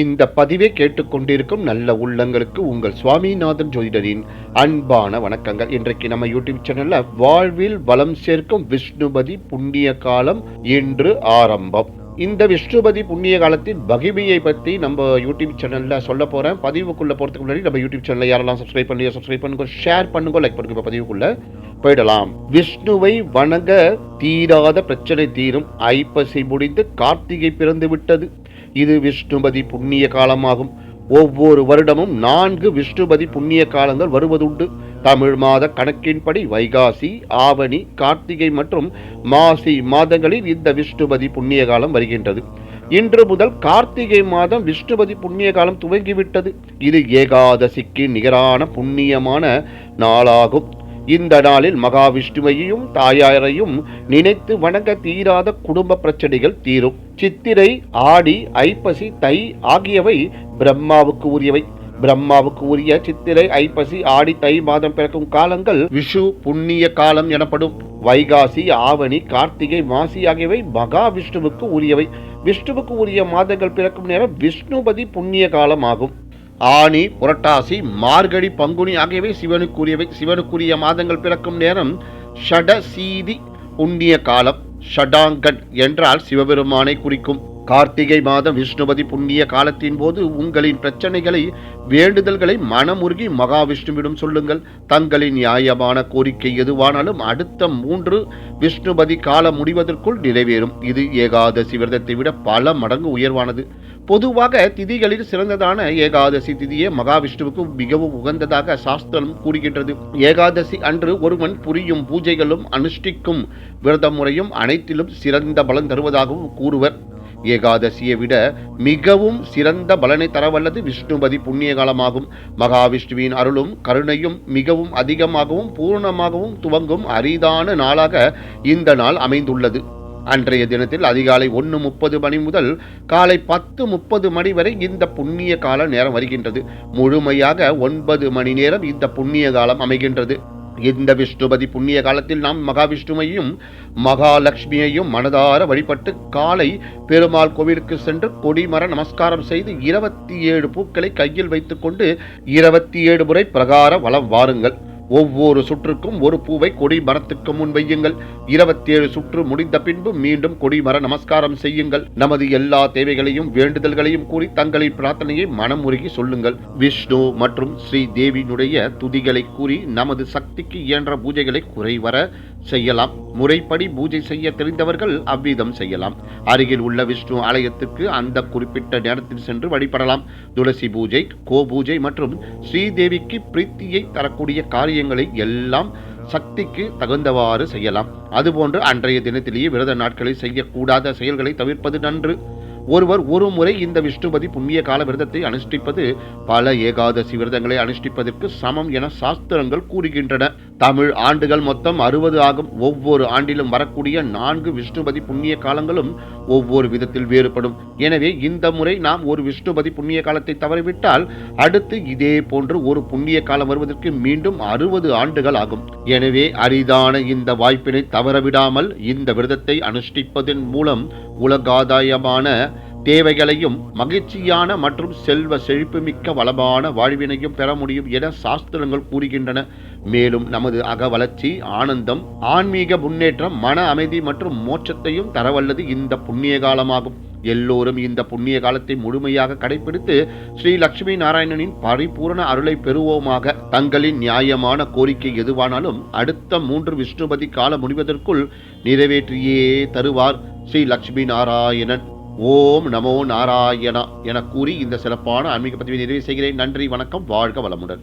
இந்த பதிவை கேட்டுக்கொண்டிருக்கும் நல்ல உள்ளங்களுக்கு உங்கள் சுவாமிநாதன் ஜோதிடரின் அன்பான வணக்கங்கள். இன்றைக்கு நம்ம யூடியூப் சேனல்ல வாழ்வில் வளம் சேர்க்கும் விஷ்ணுபதி புண்ணிய காலம் இன்று ஆரம்பம். இந்த விஷ்ணுபதி புண்ணிய காலத்தின் மகிமையை பற்றி நம்ம யூடியூப் சேனல்ல சொல்ல போறேன். பதிவுக்குள்ள போறதுக்கு முன்னாடி நம்ம யூடியூப் சேனல்ல யாரெல்லாம் சப்ஸ்கிரைப் பண்ணுங்க, ஷேர் பண்ணுங்க, லைக் பண்ணுங்க. பதிவுக்குள்ள போயிடலாம். விஷ்ணுவை வணங்க தீராத பிரச்சனை தீரும். ஐப்பசி முடிந்து கார்த்திகை பிறந்து விட்டது. இது விஷ்ணுபதி புண்ணிய காலமாகும். ஒவ்வொரு வருடமும் 4 விஷ்ணுபதி புண்ணிய காலங்கள் வருவதுண்டு. தமிழ் மாத கணக்கின்படி வைகாசி, ஆவணி, கார்த்திகை மற்றும் மாசி மாதங்களில் இந்த விஷ்ணுபதி புண்ணிய காலம் வருகின்றது. இன்று முதல் கார்த்திகை மாதம் விஷ்ணுபதி புண்ணிய காலம் துவங்கிவிட்டது. இது ஏகாதசிக்கு நிகரான புண்ணியமான நாளாகும். இந்த நாளில் மகாவிஷ்ணுவையும் தாயாரையும் நினைத்து வணங்க தீராத குடும்ப பிரச்சனைகள் தீரும். சித்திரை, ஆடி, ஐப்பசி, தை ஆகியவை பிரம்மாவுக்கு உரியவை. பிரம்மாவுக்கு உரிய சித்திரை, ஐப்பசி, ஆடி, தை மாதம் பிறக்கும் காலங்கள் விஷு புண்ணிய காலம் எனப்படும். வைகாசி, ஆவணி, கார்த்திகை, மாசி ஆகியவை மகாவிஷ்ணுவுக்கு உரியவை. விஷ்ணுவுக்கு உரிய மாதங்கள் பிறக்கும் நேரம் விஷ்ணுபதி புண்ணிய காலம் ஆகும். ஆனி, புரட்டாசி, மார்கழி, பங்குனி ஆகியவை சிவனுக்குரியவை. சிவனுக்குரிய மாதங்கள் பிறக்கும் நேரம் ஷடசீதி புண்ணிய காலம். ஷடாங்கன் என்றால் சிவபெருமானை குறிக்கும். கார்த்திகை மாதம் விஷ்ணுபதி புண்ணிய காலத்தின் போது உங்களின் பிரச்சனைகளை, வேண்டுதல்களை மனமுருகி மகாவிஷ்ணுவிடம் சொல்லுங்கள். தங்களின் நியாயமான கோரிக்கை எதுவானாலும் அடுத்த 3 விஷ்ணுபதி காலம் முடிவதற்குள் நிறைவேறும். இது ஏகாதசி விரதத்தை விட பல மடங்கு உயர்வானது. பொதுவாக திதிகளில் சிறந்ததான ஏகாதசி திதியே மகாவிஷ்ணுவுக்கு மிகவும் உகந்ததாக சாஸ்திரம் கூறுகின்றது. ஏகாதசி அன்று ஒருவன் புரியும் பூஜைகளும் அனுஷ்டிக்கும் விரத முறையும் அனைத்திலும் சிறந்த பலன் தருவதாகவும் கூறுவர். ஏகாதசியை விட மிகவும் சிறந்த பலனை தரவல்லது விஷ்ணுபதி புண்ணிய காலமாகும். மகாவிஷ்ணுவின் அருளும் கருணையும் மிகவும் அதிகமாகவும் பூர்ணமாகவும் துவங்கும் அரிதான நாளாக இந்த நாள் அமைந்துள்ளது. அன்றைய தினத்தில் அதிகாலை 1:30 மணி முதல் காலை 10:30 மணி வரை இந்த புண்ணிய கால நேரம் வருகின்றது. முழுமையாக 9 மணி நேரம் இந்த புண்ணிய காலம் அமைகின்றது. இந்த விஷ்ணுபதி புண்ணிய காலத்தில் நாம் மகாவிஷ்ணுவையும் மகாலட்சுமியையும் மனதார வழிபட்டு காலை பெருமாள் கோவிலுக்கு சென்று கொடிமர நமஸ்காரம் செய்து 27 பூக்களை கையில் வைத்துக்கொண்டு 27 முறை பிரகார வலம் வாருங்கள். ஒவ்வொரு சுற்றுக்கும் ஒரு பூவை கொடி மரத்துக்கு முன் வையுங்கள். 27 சுற்று முடிந்த பின்பு மீண்டும் கொடிமர நமஸ்காரம் செய்யுங்கள். நமது எல்லா தேவைகளையும் வேண்டுதல்களையும் கூறி தங்களின் பிரார்த்தனையை மனமுருகி சொல்லுங்கள். விஷ்ணு மற்றும் ஸ்ரீ தேவியினுடைய துதிகளை கூறி நமது சக்திக்கு இயன்ற பூஜைகளை குறைவர செய்யலாம். முறைப்படி பூஜை செய்ய தெரிந்தவர்கள் அவ்விதம் செய்யலாம். அருகில் உள்ள விஷ்ணு ஆலயத்திற்கு அந்த குறிப்பிட்ட நேரத்தில் சென்று வழிபடலாம். துளசி பூஜை, கோ பூஜை மற்றும் ஸ்ரீதேவிக்கு பிரீத்தியை தரக்கூடிய காரியங்களை எல்லாம் சக்திக்கு தகுந்தவாறு செய்யலாம். அதுபோன்று அன்றைய தினத்திலேயே விரத நாட்களில் செய்யக்கூடாத செயல்களை தவிர்ப்பது நன்று. ஒருவர் ஒரு முறை இந்த விஷ்ணுபதி புண்ணிய கால விரதத்தை அனுஷ்டிப்பது பல ஏகாதசி விரதங்களை அனுஷ்டிப்பதற்கு சமம் என சாஸ்திரங்கள் கூறுகின்றன. தமிழ் ஆண்டுகள் மொத்தம் 60 ஆகும். ஒவ்வொரு ஆண்டிலும் வரக்கூடிய 4 விஷ்ணுபதி புண்ணிய காலங்களும் ஒவ்வொரு விதத்தில் வேறுபடும். எனவே இந்த முறை நாம் ஒரு விஷ்ணுபதி புண்ணிய காலத்தை தவறிவிட்டால் அடுத்து இதே போன்று ஒரு புண்ணிய காலம் வருவதற்கு மீண்டும் 60 ஆண்டுகள் ஆகும். எனவே அரிதான இந்த வாய்ப்பினை தவறவிடாமல் இந்த விரதத்தை அனுஷ்டிப்பதன் மூலம் உலகாதாயமான தேவைகளையும் மகிழ்ச்சியான மற்றும் செல்வ செழிப்புமிக்க வளமான வாழ்வினையும் பெற முடியும் என சாஸ்திரங்கள் கூறுகின்றன. மேலும் நமது அக வளர்ச்சி, ஆனந்தம், ஆன்மீக முன்னேற்றம், மன அமைதி மற்றும் மோட்சத்தையும் தரவல்லது இந்த புண்ணிய காலமாகும். எல்லோரும் இந்த புண்ணிய காலத்தை முழுமையாக கடைபிடித்து ஸ்ரீ லட்சுமி நாராயணனின் பரிபூரண அருளை பெறுவோமாக. தங்களின் நியாயமான கோரிக்கை எதுவானாலும் அடுத்த 3 விஷ்ணுபதி காலம் முடிவதற்குள் நிறைவேற்றியே தருவார் ஸ்ரீ லட்சுமி நாராயணன். ஓம் நமோ நாராயணா என கூறி இந்த சிறப்பான ஆன்மீக பதிவை நிறைவு செய்கிறேன். நன்றி, வணக்கம், வாழ்க வளமுடன்.